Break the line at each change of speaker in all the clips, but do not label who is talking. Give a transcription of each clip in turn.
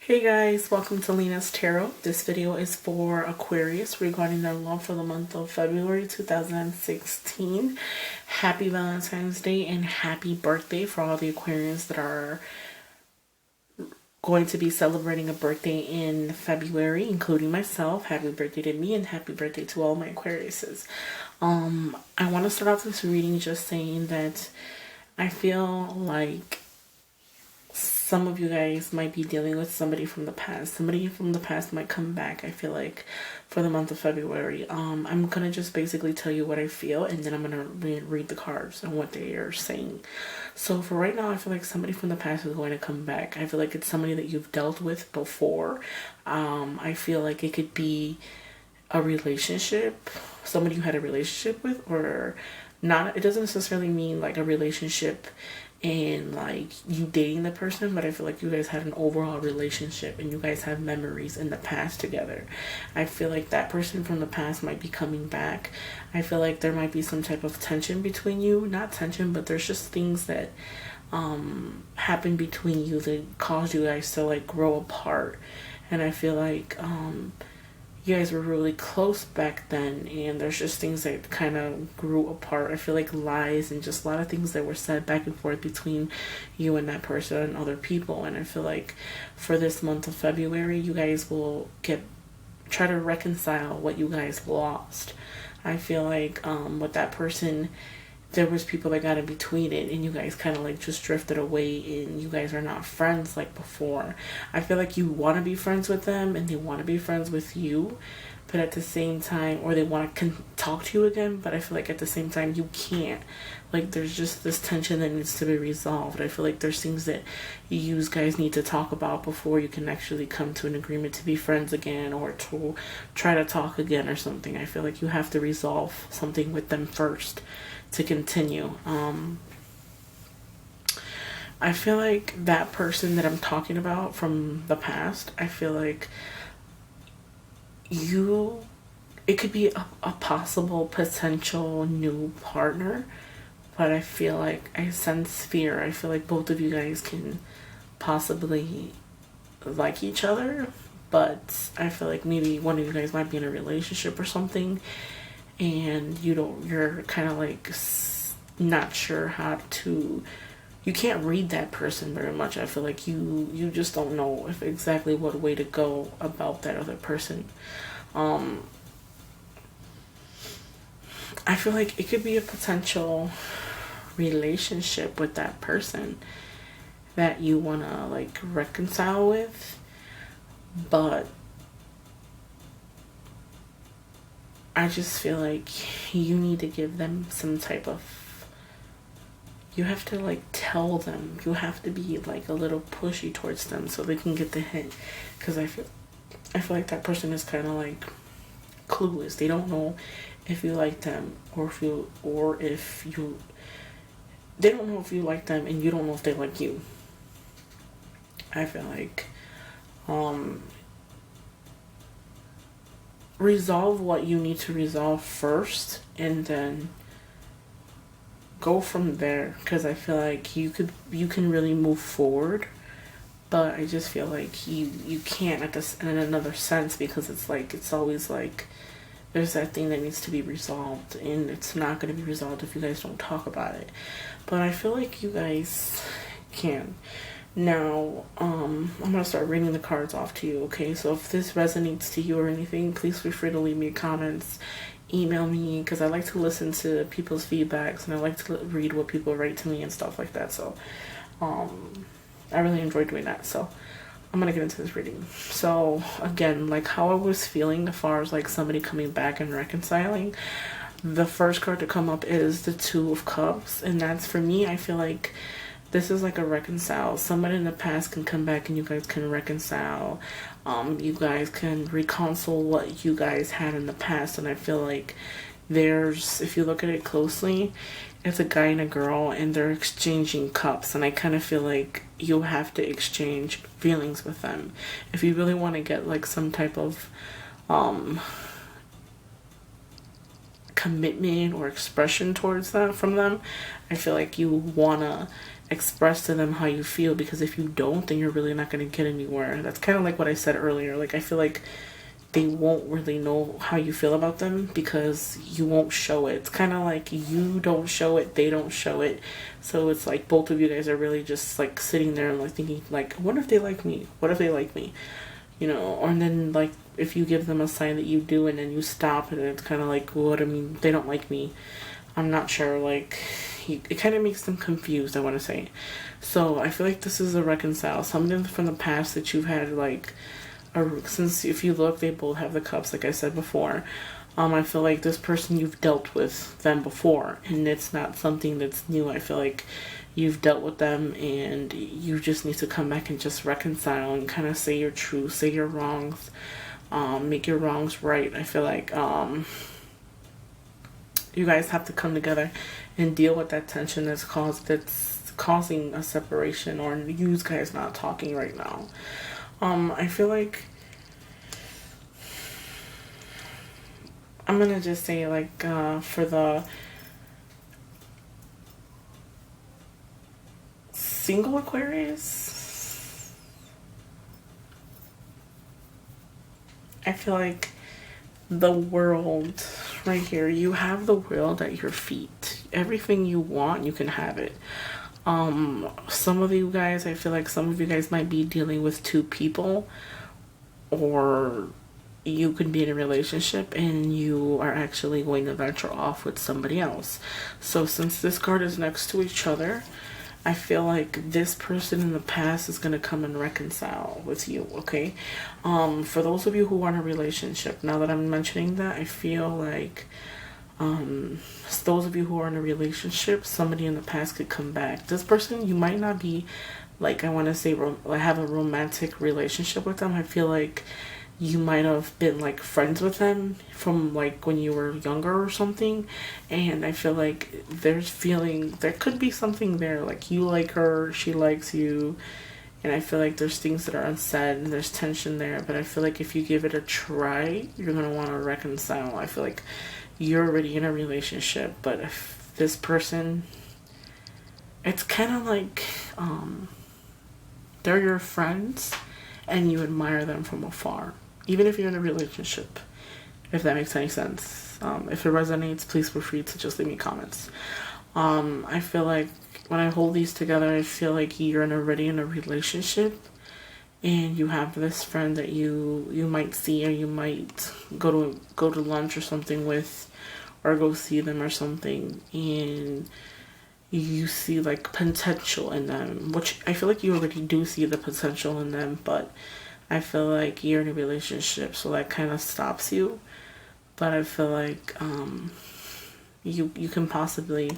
Hey guys, welcome to Lena's Tarot. This video is for Aquarius regarding their love for the month of February 2016. Happy Valentine's Day and happy birthday for all the Aquarians that are going to be celebrating a birthday in February, including myself. Happy birthday to me and happy birthday to all my Aquariuses. I want to start off this reading just saying that I feel like some of you guys might be dealing with somebody from the past. Somebody from the past might come back, I feel like, for the month of February. I'm going to just basically tell you what I feel, and then I'm going to read the cards and what they are saying. So for right now, I feel like somebody from the past is going to come back. I feel like it's somebody that you've dealt with before. I feel like it could be a relationship, somebody you had a relationship with, or not. It doesn't necessarily mean like a relationship and like you dating the person, but I feel like you guys had an overall relationship and you guys have memories in the past together. I feel like that person from the past might be coming back. I feel like there might be some type of tension between you, not tension, but there's just things that happen between you that cause you guys to like grow apart. And I feel like you guys were really close back then, and there's just things that kind of grew apart. I feel like lies and just a lot of things that were said back and forth between you and that person and other people. And I feel like for this month of February, you guys will try to reconcile what you guys lost. I feel like with that person, there was people that got in between it and you guys kind of like just drifted away and you guys are not friends like before. I feel like you want to be friends with them and they want to be friends with you, but at the same time, or they want to talk to you again, but I feel like at the same time you can't. Like there's just this tension that needs to be resolved. I feel like there's things that you guys need to talk about before you can actually come to an agreement to be friends again or to try to talk again or something. I feel like you have to resolve something with them first to continue. I feel like that person that I'm talking about from the past, I feel like it could be a possible potential new partner, but I feel like I sense fear. I feel like both of you guys can possibly like each other, but I feel like maybe one of you guys might be in a relationship or something, and you're kind of like not sure how to, you can't read that person very much. I feel like you just don't know if exactly what way to go about that other person. I feel like it could be a potential relationship with that person that you want to like reconcile with, but I just feel like you need to give them some type of, you have to like tell them, you have to be like a little pushy towards them so they can get the hint. Because I feel like that person is kind of like clueless. They don't know if you like them or if you they don't know if you like them and you don't know if they like you. I feel like resolve what you need to resolve first and then go from there, because I feel like you can really move forward, but I just feel like you can't at this in another sense, because it's always like there's that thing that needs to be resolved, and it's not going to be resolved if you guys don't talk about it. But I feel like you guys can. Now, I'm going to start reading the cards off to you, okay? So if this resonates to you or anything, please feel free to leave me comments, email me, because I like to listen to people's feedbacks, and I like to read what people write to me and stuff like that. So, I really enjoy doing that. So, I'm going to get into this reading. So, again, like how I was feeling as far as like somebody coming back and reconciling, the first card to come up is the Two of Cups, and that's, for me, I feel like this is like a reconcile. Somebody in the past can come back and you guys can reconcile. You guys can reconcile what you guys had in the past. And I feel like if you look at it closely, it's a guy and a girl and they're exchanging cups. And I kind of feel like you'll have to exchange feelings with them. If you really want to get like some type of commitment or expression towards them from them, I feel like you wanna express to them how you feel, because if you don't, then you're really not going to get anywhere. That's kind of like what I said earlier. Like, I feel like they won't really know how you feel about them because you won't show it. It's kind of like you don't show it, they don't show it. So it's like both of you guys are really just like sitting there and like thinking like, what if they like me? What if they like me? You know, or then like if you give them a sign that you do and then you stop and it's kind of like, what, I mean, they don't like me. I'm not sure, like, it kind of makes them confused, I want to say. So I feel like this is a reconcile. Something from the past that you've had, like, since if you look, they both have the cups, like I said before. I feel like this person, you've dealt with them before, and it's not something that's new. I feel like you've dealt with them, and you just need to come back and just reconcile and kind of say your truth, say your wrongs, make your wrongs right. I feel like you guys have to come together and deal with that tension that's causing a separation, or you guys not talking right now. I feel like I'm gonna just say, like, for the single Aquarius, I feel like the world right here, you have the world at your feet. Everything you want, you can have it. Some of you guys, I feel like some of you guys might be dealing with two people, or you could be in a relationship and you are actually going to venture off with somebody else. So since this card is next to each other, I feel like this person in the past is going to come and reconcile with you, okay? For those of you who are in a relationship, now that I'm mentioning that, I feel like those of you who are in a relationship, somebody in the past could come back. This person, you might not be, like, I want to say, have a romantic relationship with them. I feel like you might have been like friends with them from like when you were younger or something, and I feel like there could be something there, like you like her, she likes you, and I feel like there's things that are unsaid and there's tension there, but I feel like if you give it a try, you're gonna want to reconcile. I feel like you're already in a relationship, but if this person, it's kind of like they're your friends and you admire them from afar, even if you're in a relationship, if that makes any sense. If it resonates, please feel free to just leave me comments. I feel like when I hold these together, I feel like you're already in a relationship and you have this friend that you might see, or you might go to lunch or something with, or go see them or something, and you see like potential in them, which I feel like you already do see the potential in them, but I feel like you're in a relationship, so that kind of stops you. But I feel like you can possibly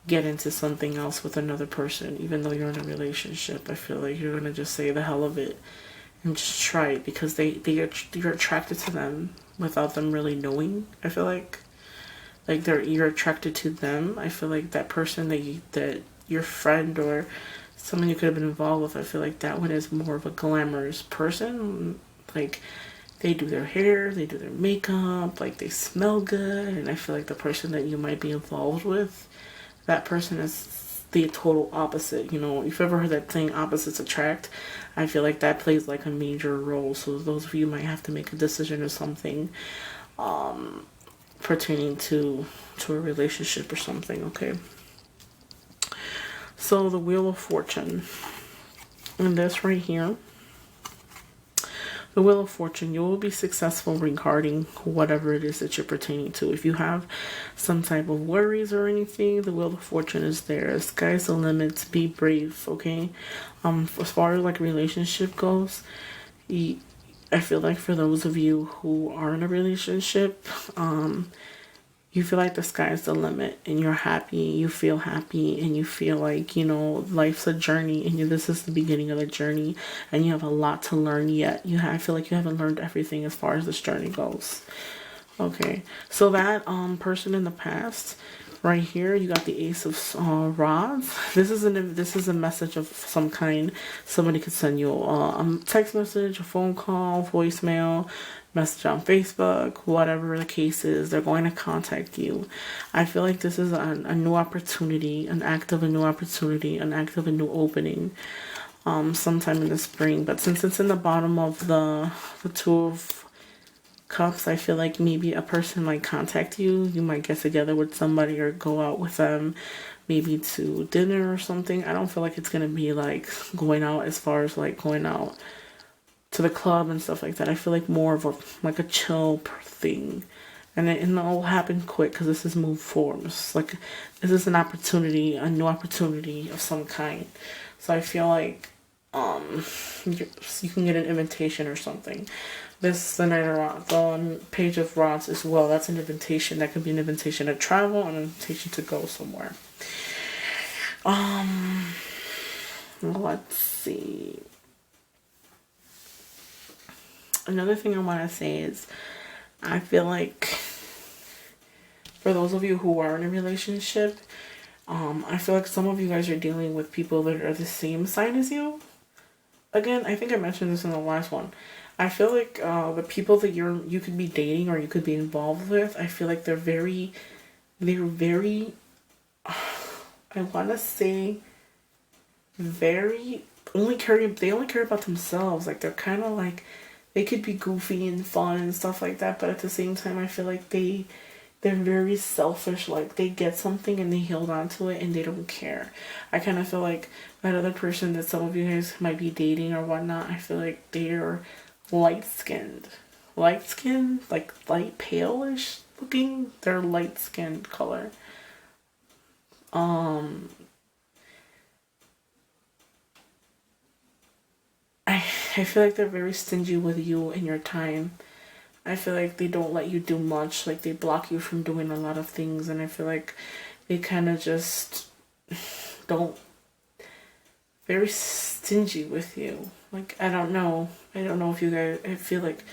get into something else with another person, even though you're in a relationship. I feel like you're gonna just say the hell of it and just try it, because you're attracted to them without them really knowing. I feel like you're attracted to them. I feel like that person that your friend or someone you could have been involved with, I feel like that one is more of a glamorous person. Like, they do their hair, they do their makeup, like they smell good, and I feel like the person that you might be involved with, that person is the total opposite. You know, if you've ever heard that saying, opposites attract, I feel like that plays like a major role. So those of you might have to make a decision or something pertaining to a relationship or something, okay? So the Wheel of Fortune, and this right here, the Wheel of Fortune, you will be successful regarding whatever it is that you're pertaining to. If you have some type of worries or anything, the Wheel of Fortune is there. Sky's the limit. Be brave, okay? As far as like relationship goes, I feel like for those of you who are in a relationship, you feel like the sky's the limit and you're happy, you feel happy, and you feel like, you know, life's a journey and this is the beginning of the journey and you have a lot to learn yet. I feel like you haven't learned everything as far as this journey goes. Okay, so that person in the past, Right here, you got the Ace of Rods. This is a message of some kind. Somebody could send you a text message, a phone call, voicemail, message on Facebook, whatever the case is. They're going to contact you. I feel like this is a new opportunity, an act of a new opportunity, an act of a new opening. Sometime in the spring. But since it's in the bottom of the Two of Cups, I feel like maybe a person might contact you. You might get together with somebody or go out with them, maybe to dinner or something. I don't feel like it's gonna be like going out as far as like going out to the club and stuff like that. I feel like more of a chill thing, and it'll happen quick because this is move forms. Like this is an opportunity, a new opportunity of some kind. So I feel like you can get an invitation or something. This the Knight of Rods, the Page of Rods as well. That's an invitation. That could be an invitation to travel, an invitation to go somewhere. Let's see. Another thing I want to say is, I feel like for those of you who are in a relationship, I feel like some of you guys are dealing with people that are the same sign as you. Again, I think I mentioned this in the last one. I feel like the people that you could be dating or you could be involved with, I feel like they're very, I want to say, they only care about themselves. Like they're kind of like, they could be goofy and fun and stuff like that, but at the same time, I feel like they're very selfish. Like they get something and they hold on to it and they don't care. I kind of feel like that other person that some of you guys might be dating or whatnot, I feel like they're light skinned, like light palish looking. They're light skinned color. I feel like they're very stingy with you and your time. I feel like they don't let you do much. Like they block you from doing a lot of things, and I feel like they kind of just don't, very stingy with you. Like I don't know if you guys, I feel like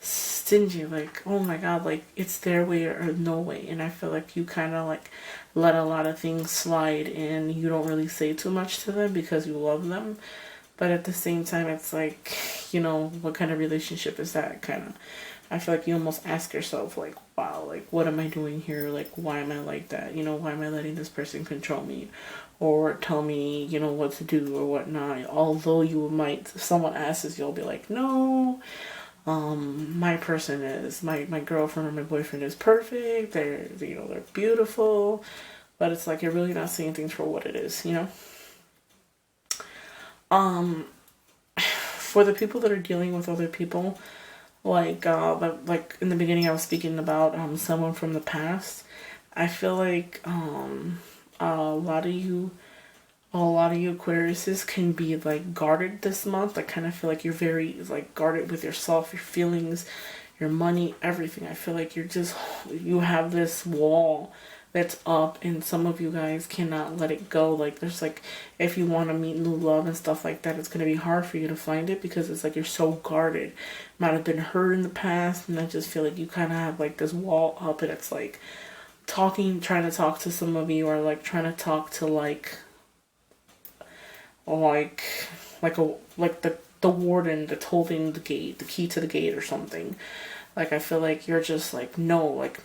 stingy, like oh my god, like it's their way or no way. And I feel like you kind of like let a lot of things slide and you don't really say too much to them because you love them. But at the same time, it's like, what kind of relationship is that? Kind of, I feel like you almost ask yourself, like, wow, like, what am I doing here? Like, why am I like that? Why am I letting this person control me or tell me, what to do or whatnot? Although you might, if someone asks, you'll be like, no, my person is, my girlfriend or my boyfriend is perfect. They're beautiful. But it's like, you're really not seeing things for what it is, For the people that are dealing with other people, like in the beginning I was speaking about someone from the past. I feel like a lot of you Aquariuses can be like guarded this month. I kind of feel like you're very like guarded with yourself, your feelings, your money, everything. I feel like you have this wall that's up, and some of you guys cannot let it go. Like there's like, if you want to meet new love and stuff like that, it's going to be hard for you to find it because it's like you're so guarded. Might have been hurt in the past, and I just feel like you kind of have like this wall up, and it's like trying to talk to some of you, or like trying to talk to like the warden that's holding the gate, the key to the gate or something. Like, I feel like you're just like, no, like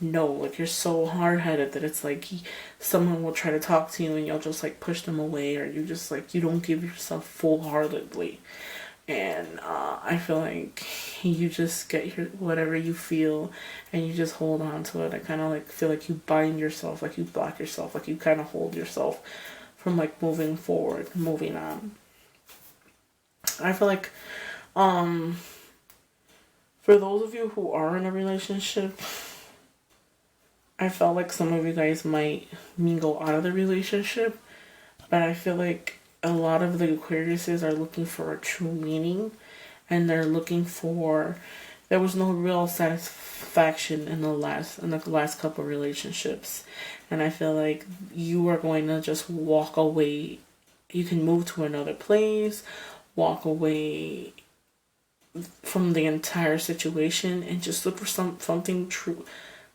you're so hard-headed that it's like someone will try to talk to you and you'll just like push them away, or you just like, you don't give yourself full-heartedly. And I feel like you just get your whatever you feel and you just hold on to it. I kind of like feel like you bind yourself, like you block yourself, like you kind of hold yourself from like moving forward, moving on. I feel like for those of you who are in a relationship, I felt like some of you guys might mingle out of the relationship, but I feel like a lot of the Aquariuses are looking for a true meaning, and they're looking for, there was no real satisfaction in the last couple relationships, and I feel like you are going to just walk away. You can move to another place, walk away from the entire situation, and just look for something true,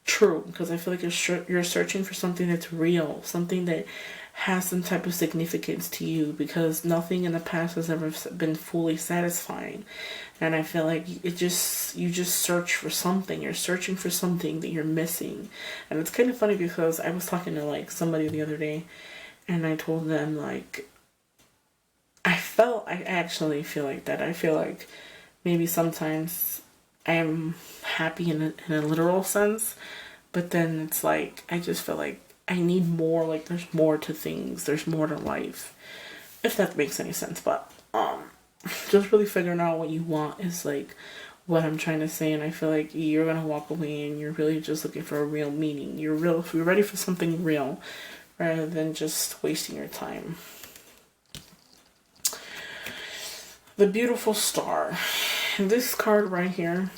true, because I feel like you're searching for something that's real, something that has some type of significance to you, because nothing in the past has ever been fully satisfying. And I feel like you just search for something. You're searching for something that you're missing. And it's kind of funny because I was talking to like somebody the other day, and I told them like I actually feel like that. I feel like maybe sometimes I am happy in a literal sense, but then it's like I just feel like I need more. Like there's more to things. There's more to life, if that makes any sense. But just really figuring out what you want is like what I'm trying to say. And I feel like you're gonna walk away and you're really just looking for a real meaning. You're ready for something real, rather than just wasting your time. The Beautiful Star. This card right here,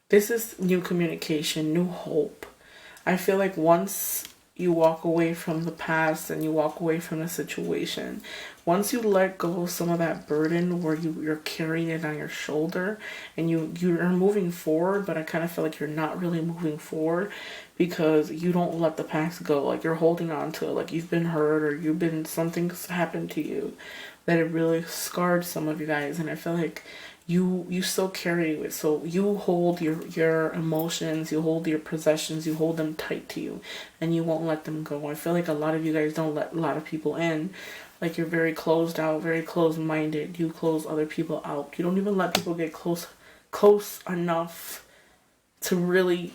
this is new communication, new hope. I feel like once you walk away from the past and you walk away from the situation, once you let go of some of that burden where you're carrying it on your shoulder, and you're moving forward, but I kind of feel like you're not really moving forward because you don't let the past go. Like you're holding on to it, like you've been hurt or something's happened to you that it really scarred some of you guys. And I feel like you still carry it. So you hold your emotions, you hold your possessions, you hold them tight to you, and you won't let them go. I feel like a lot of you guys don't let a lot of people in. Like you're very closed out, very closed-minded. You close other people out. You don't even let people get close enough to really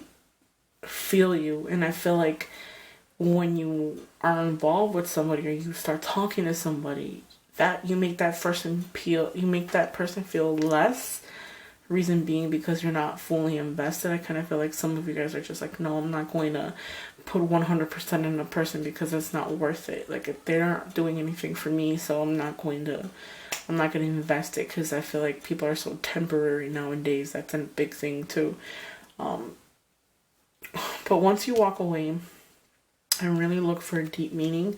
feel you. And I feel like when you are involved with somebody or you start talking to somebody, that you make that person feel less. Reason being because you're not fully invested. I kind of feel like some of you guys are just like, no, I'm not going to put 100% in a person because it's not worth it. Like if they're not doing anything for me, so I'm not going to invest it, because I feel like people are so temporary nowadays. That's a big thing too. But once you walk away and really look for a deep meaning,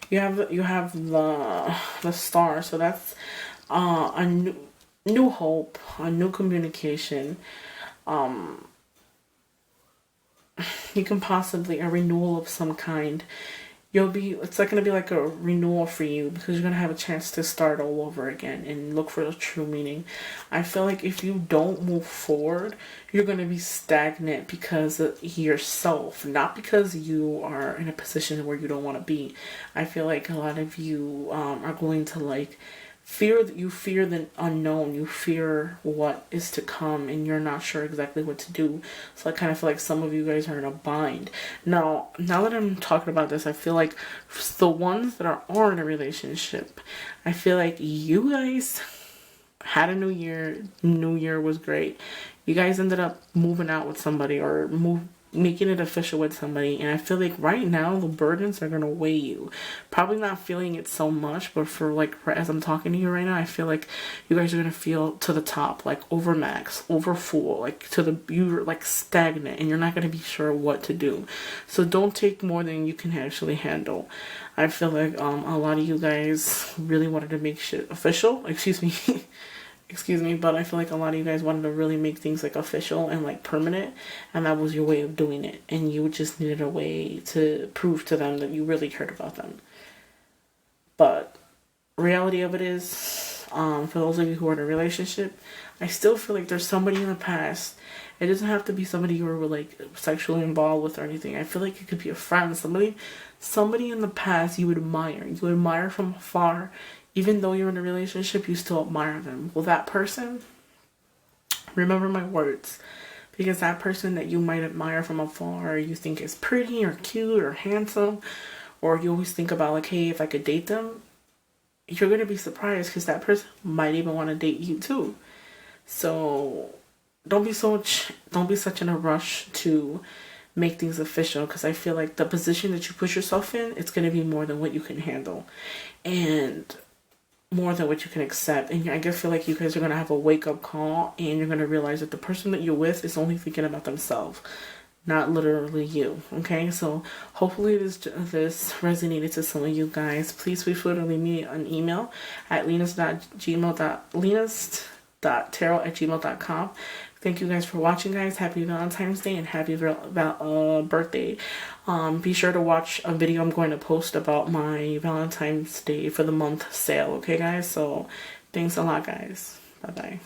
you have the Star. So that's a new hope, a new communication. You can possibly a renewal of some kind. It's like going to be like a renewal for you, because you're going to have a chance to start all over again and look for the true meaning. I feel like if you don't move forward, you're going to be stagnant because of yourself, not because you are in a position where you don't want to be. I feel like a lot of you are going to like fear the unknown, you fear what is to come, and you're not sure exactly what to do. So I kind of feel like some of you guys are in a bind. Now that I'm talking about this, I feel like the ones that are in a relationship, I feel like you guys had a new year. New year was great. You guys ended up moving out with somebody or making it official with somebody, and I feel like right now the burdens are gonna weigh you. Probably not feeling it so much, but as I'm talking to you right now, I feel like you guys are gonna feel to the top, like over max, over full, like you're like stagnant, and you're not gonna be sure what to do. So don't take more than you can actually handle. I feel like a lot of you guys really wanted to make shit official. Excuse me, but I feel like a lot of you guys wanted to really make things like official and like permanent, and that was your way of doing it, and you just needed a way to prove to them that you really cared about them. But reality of it is, for those of you who are in a relationship, I still feel like there's somebody in the past. It doesn't have to be somebody you were like sexually involved with or anything. I feel like it could be a friend, somebody in the past you admire. You admire from afar. Even though you're in a relationship, you still admire them. Well, that person, remember my words, because that person that you might admire from afar, you think is pretty or cute or handsome, or you always think about like, hey, if I could date them, you're going to be surprised because that person might even want to date you too. So don't be such in a rush to make things official, because I feel like the position that you put yourself in, it's going to be more than what you can handle. And more than what you can accept. And I feel like you guys are going to have a wake-up call, and you're going to realize that the person that you're with is only thinking about themselves, not literally you. Okay, so hopefully this resonated to some of you guys. Please feel free to leave me an email at lenas.tarot@gmail.com. Thank you guys for watching, guys. Happy Valentine's Day and happy birthday. Be sure to watch a video I'm going to post about my Valentine's Day for the month sale. Okay, guys? So thanks a lot, guys. Bye-bye.